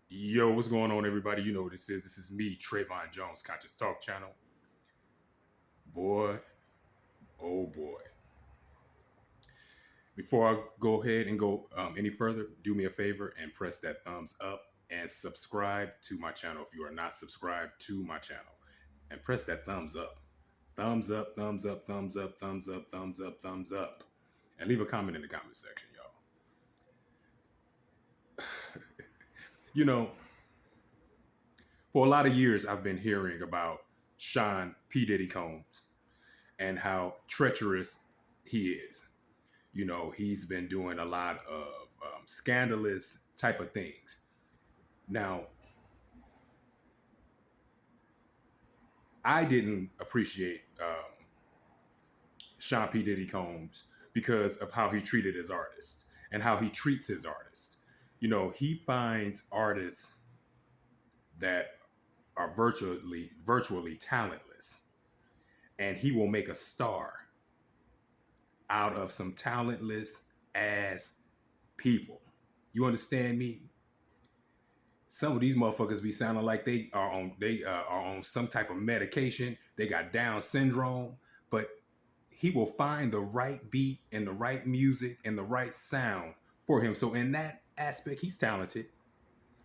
Yo, what's going on, everybody? You know what this is. This is me, Trayvon Jones, Conscious Talk Channel. Boy, oh boy. Before I go ahead and go any further, do me a favor and press that thumbs up and subscribe to my channel if you are not subscribed to my channel. And press that thumbs up. Thumbs up, thumbs up, thumbs up, thumbs up, thumbs up, thumbs up. And leave a comment in the comment section, y'all. You know, for a lot of years, I've been hearing about Sean P Diddy Combs and how treacherous he is. You know, he's been doing a lot of scandalous type of things. Now, I didn't appreciate Sean P. Diddy Combs because of how he treated his artists and how he treats his artists. You know, he finds artists that are virtually talentless, and he will make a star out of some talentless ass people. You understand me? Some of these motherfuckers be sounding like they are on some type of medication. They got Down syndrome, but he will find the right beat and the right music and the right sound for him. So in that aspect, he's talented.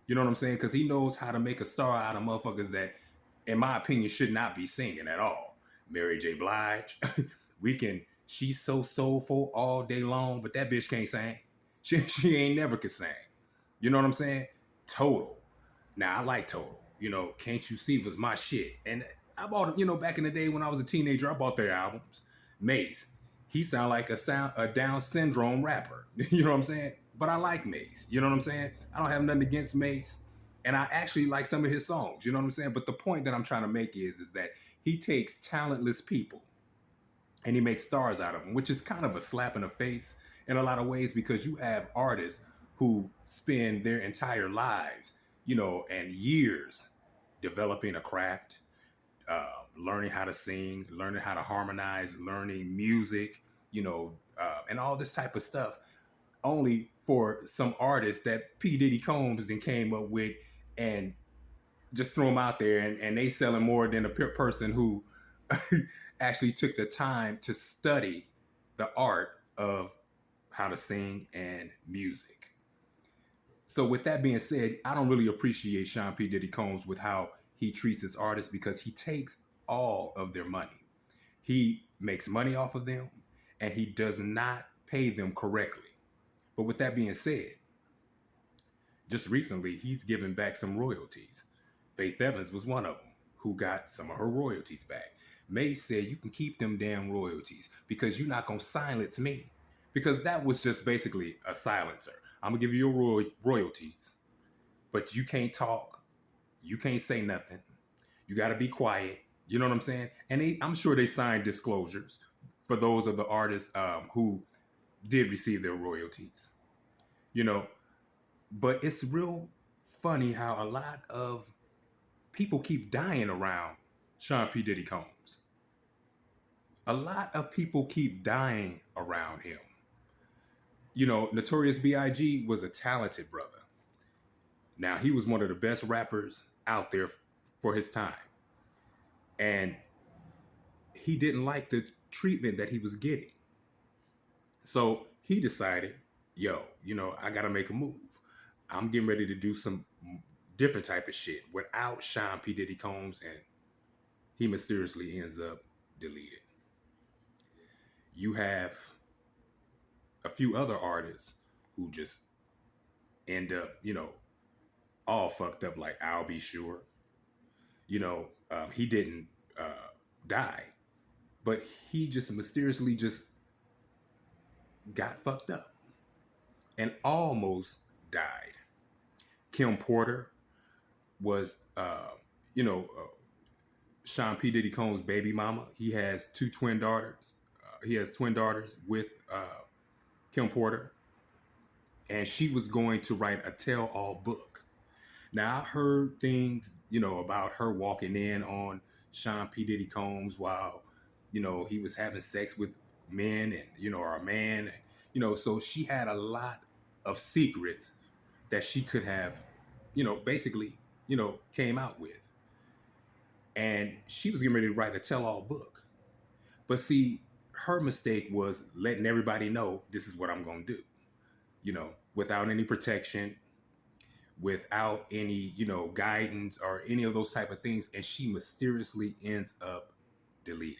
You know what I'm saying? Because he knows how to make a star out of motherfuckers that, in my opinion, should not be singing at all. Mary J. Blige, we can. She's so soulful all day long, but that bitch can't sing. She ain't never could sing. You know what I'm saying? Total. Now I like Total. You know, Can't You See was my shit. And I bought it, back in the day when I was a teenager, I bought their albums. Mace. He sound like a Down syndrome rapper. You know what I'm saying? But I like Mace. You know what I'm saying? I don't have nothing against Mace. And I actually like some of his songs. You know what I'm saying? But the point that I'm trying to make is that he takes talentless people and he makes stars out of them, which is kind of a slap in the face in a lot of ways, because you have artists who spend their entire lives, and years developing a craft, learning how to sing, learning how to harmonize, learning music, and all this type of stuff, only for some artists that P. Diddy Combs then came up with and just throw them out there, and they selling more than a person who actually took the time to study the art of how to sing and music. So with that being said, I don't really appreciate Sean P. Diddy Combs with how he treats his artists, because he takes all of their money. He makes money off of them, and he does not pay them correctly. But with that being said, just recently, he's given back some royalties. Faith Evans was one of them who got some of her royalties back. May said, you can keep them damn royalties because you're not going to silence me. Because that was just basically a silencer. I'm going to give you your royalties, but you can't talk. You can't say nothing. You got to be quiet. You know what I'm saying? And I'm sure they signed disclosures for those of the artists who did receive their royalties. You know, but it's real funny how a lot of people keep dying around Sean P. Diddy Combs. A lot of people keep dying around him. You know, Notorious B.I.G. was a talented brother. Now, he was one of the best rappers out there for his time. And he didn't like the treatment that he was getting. So he decided, I got to make a move. I'm getting ready to do some different type of shit without Sean P. Diddy Combs, and he mysteriously ends up deleted. You have a few other artists who just end up, all fucked up, like I'll Be Sure. He didn't die, but he just mysteriously just got fucked up and almost died. Kim Porter was, Sean P. Diddy Combs' baby mama. He has two twin daughters. He has twin daughters with Kim Porter, and she was going to write a tell-all book. Now, I heard things, about her walking in on Sean P. Diddy Combs while, he was having sex with men and, or a man. So she had a lot of secrets that she could have basically, came out with. And she was getting ready to write a tell-all book. But see, her mistake was letting everybody know this is what I'm going to do, without any protection, without any, guidance or any of those type of things. And she mysteriously ends up deleted.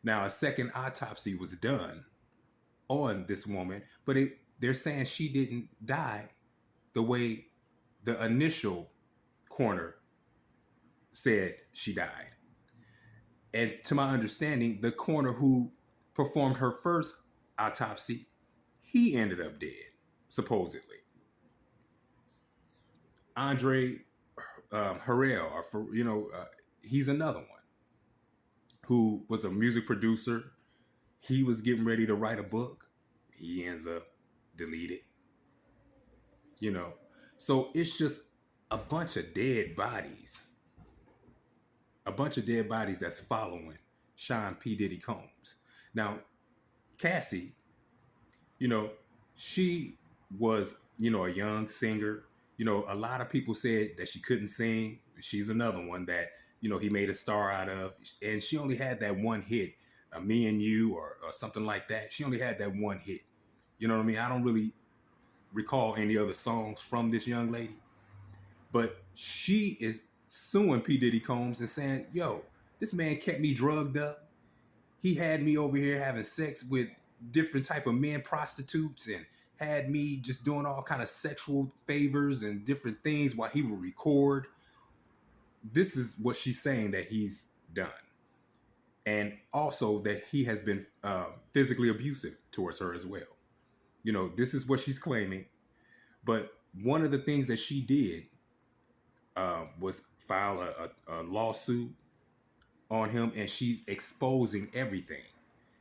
Now, a second autopsy was done on this woman, but they're saying she didn't die the way the initial coroner said she died. And to my understanding, the coroner who performed her first autopsy, he ended up dead, supposedly. Andre Harrell, he's another one who was a music producer. He was getting ready to write a book. He ends up deleted. You know, so it's just a bunch of dead bodies, that's following Sean P Diddy Combs. Now, Cassie, you know, she was, a young singer. A lot of people said that she couldn't sing. She's another one that, he made a star out of. And she only had that one hit, Me and You or something like that. She only had that one hit. You know what I mean? I don't really recall any other songs from this young lady. But she is suing P. Diddy Combs and saying, yo, this man kept me drugged up. He had me over here having sex with different type of men, prostitutes, and had me just doing all kind of sexual favors and different things while he would record. This is what she's saying that he's done. And also that he has been physically abusive towards her as well. This is what she's claiming. But one of the things that she did was file a lawsuit on him, and she's exposing everything.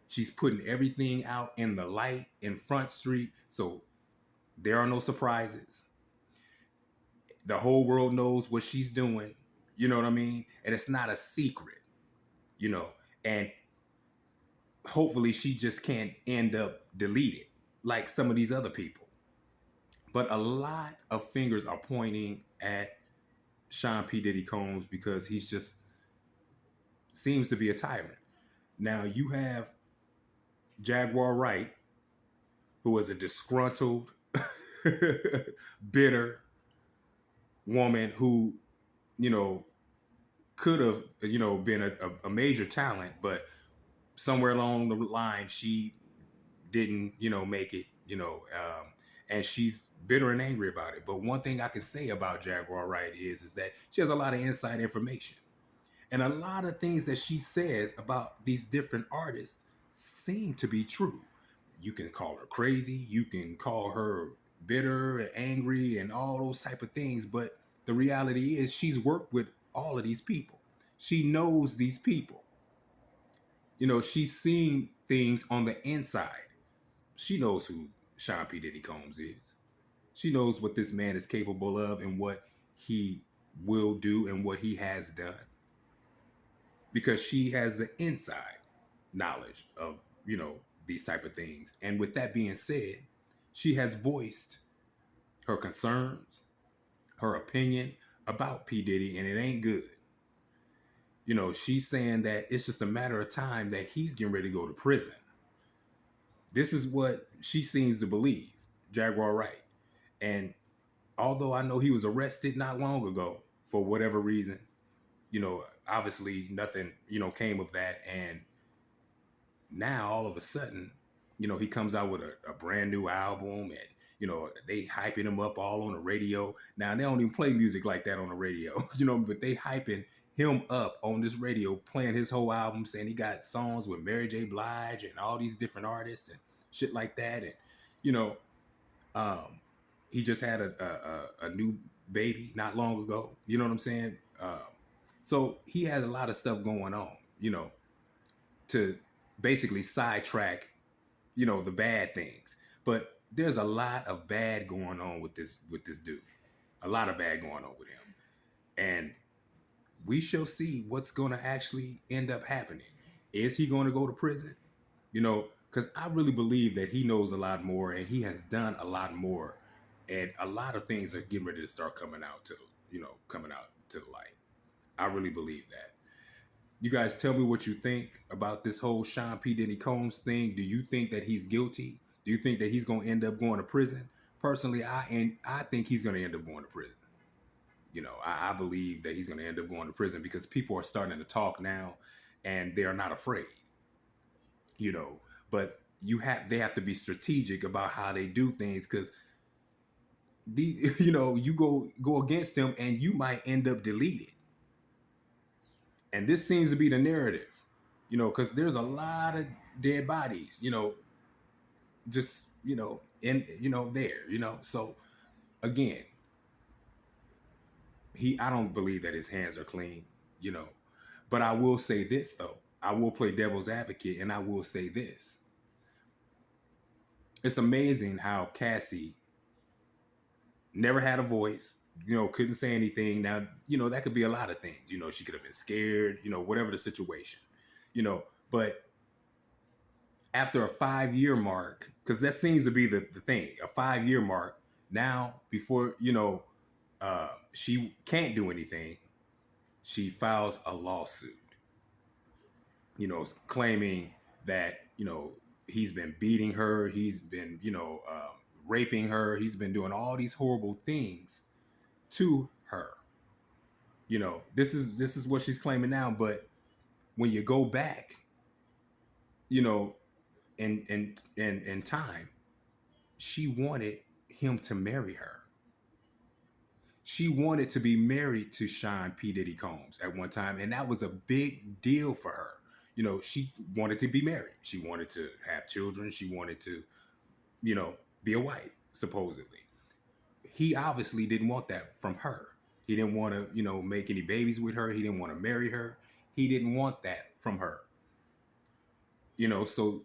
She's putting everything out in the light in Front Street, so there are no surprises. The whole world knows what she's doing. You know what I mean? And it's not a secret, and hopefully she just can't end up deleted like some of these other people. But a lot of fingers are pointing at Sean P. Diddy Combs because he's just seems to be a tyrant. Now you have Jaguar Wright, who is a disgruntled, bitter woman who, could have, been a major talent, but somewhere along the line she didn't, make it, and she's bitter and angry about it. But one thing I can say about Jaguar Wright is that she has a lot of inside information. And a lot of things that she says about these different artists seem to be true. You can call her crazy, you can call her bitter and angry and all those type of things, but the reality is she's worked with all of these people. She knows these people. She's seen things on the inside. She knows who Sean P. Diddy Combs is. She knows what this man is capable of and what he will do and what he has done. Because she has the inside knowledge of, these type of things. And with that being said, she has voiced her concerns, her opinion about P. Diddy, and it ain't good. She's saying that it's just a matter of time that he's getting ready to go to prison. This is what she seems to believe, Jaguar Wright. And although I know he was arrested not long ago for whatever reason, obviously nothing, came of that. And now all of a sudden, he comes out with a brand new album and, they hyping him up all on the radio. Now they don't even play music like that on the radio, but they hyping him up on this radio, playing his whole album, saying he got songs with Mary J. Blige and all these different artists and shit like that. And, he just had a new baby not long ago. You know what I'm saying? So he has a lot of stuff going on, to basically sidetrack, the bad things. But there's a lot of bad going on with this dude. A lot of bad going on with him. And we shall see what's going to actually end up happening. Is he going to go to prison? Because I really believe that he knows a lot more and he has done a lot more and a lot of things are getting ready to start coming out to coming out to the light. I really believe that. You guys tell me what you think about this whole Sean P Diddy Combs thing. Do you think that he's guilty? Do you think that he's going to end up going to prison? Personally, I think he's going to end up going to prison. I believe that he's going to end up going to prison because people are starting to talk now, and they are not afraid. You know, but they have to be strategic about how they do things, because you go against them and you might end up deleted. And this seems to be the narrative, because there's a lot of dead bodies, just in there, so again, I don't believe that his hands are clean, you know. But I will say this, though. I will play devil's advocate, and I will say this. It's amazing how Cassie never had a voice, couldn't say anything. Now, that could be a lot of things. She could have been scared, whatever the situation, but after a 5-year mark, because that seems to be the thing, a 5-year mark, now before, she can't do anything, she files a lawsuit, claiming that, he's been beating her, he's been, raping her, he's been doing all these horrible things to her. This is what she's claiming now. But when you go back, in time, she wanted him to marry her. She wanted to be married to Sean P Diddy Combs at one time, and that was a big deal for her. She wanted to be married. She wanted to have children. She wanted to, be a wife, supposedly. He obviously didn't want that from her. He didn't want to, make any babies with her. He didn't want to marry her. He didn't want that from her. So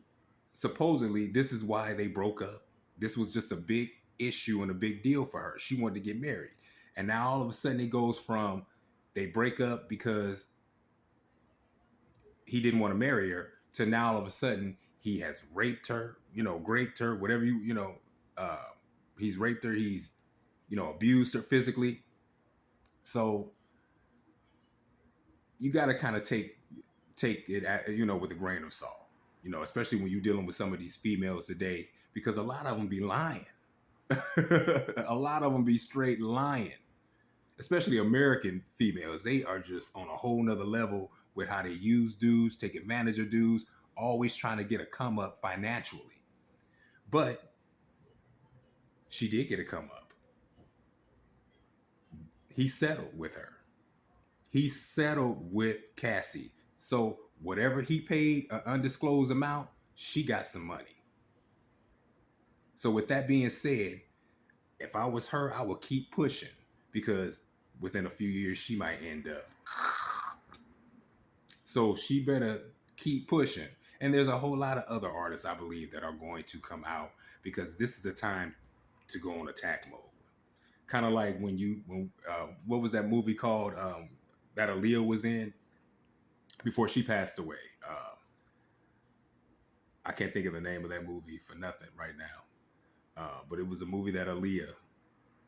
supposedly this is why they broke up. This was just a big issue and a big deal for her. She wanted to get married. And now all of a sudden it goes from they break up because he didn't want to marry her to now all of a sudden he has raped her, graped her, whatever he's raped her, he's, abused her physically. So you got to kind of take it, with a grain of salt, especially when you're dealing with some of these females today, because a lot of them be lying. A lot of them be straight lying, especially American females. They are just on a whole nother level with how they use dudes, take advantage of dudes, always trying to get a come up financially. But she did get a come up. He settled with her. He settled with Cassie. So whatever he paid, an undisclosed amount, she got some money. So with that being said, if I was her, I would keep pushing, because within a few years, she might end up. So she better keep pushing. And there's a whole lot of other artists, I believe, that are going to come out, because this is the time to go on attack mode. Kind of like when what was that movie called that Aaliyah was in before she passed away? I can't think of the name of that movie for nothing right now. But it was a movie that Aaliyah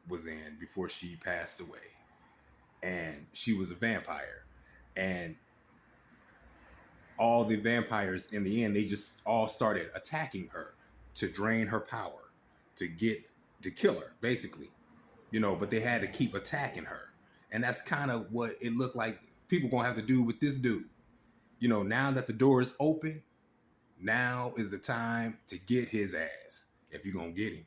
was in before she passed away. And she was a vampire. And all the vampires, in the end, they just all started attacking her to drain her power, to kill her, basically. But they had to keep attacking her. And that's kind of what it looked like people gonna have to do with this dude. Now that the door is open, now is the time to get his ass, if you're gonna get him.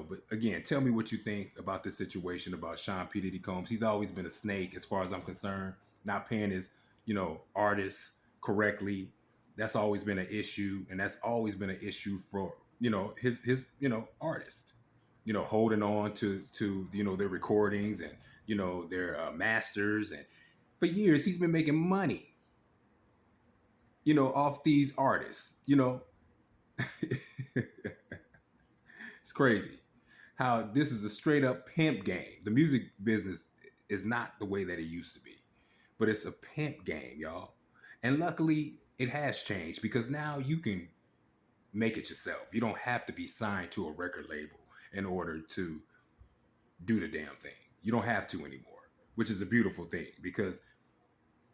But again, tell me what you think about this situation about Sean P Diddy Combs. He's always been a snake, as far as I'm concerned, not paying his, artists correctly. That's always been an issue, and that's always been an issue for, his artists. Holding on to their recordings and their masters, and for years he's been making money, off these artists. It's crazy how this is a straight up pimp game. The music business is not the way that it used to be, but it's a pimp game, y'all. And luckily it has changed, because now you can make it yourself. You don't have to be signed to a record label in order to do the damn thing. You don't have to anymore, which is a beautiful thing because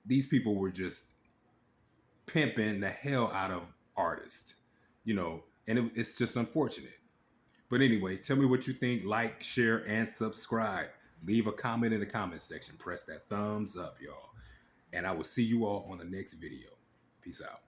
these people were just pimping the hell out of artists, and it's just unfortunate. But anyway, tell me what you think. Like, share, and subscribe. Leave a comment in the comment section. Press that thumbs up, y'all. And I will see you all on the next video. Peace out.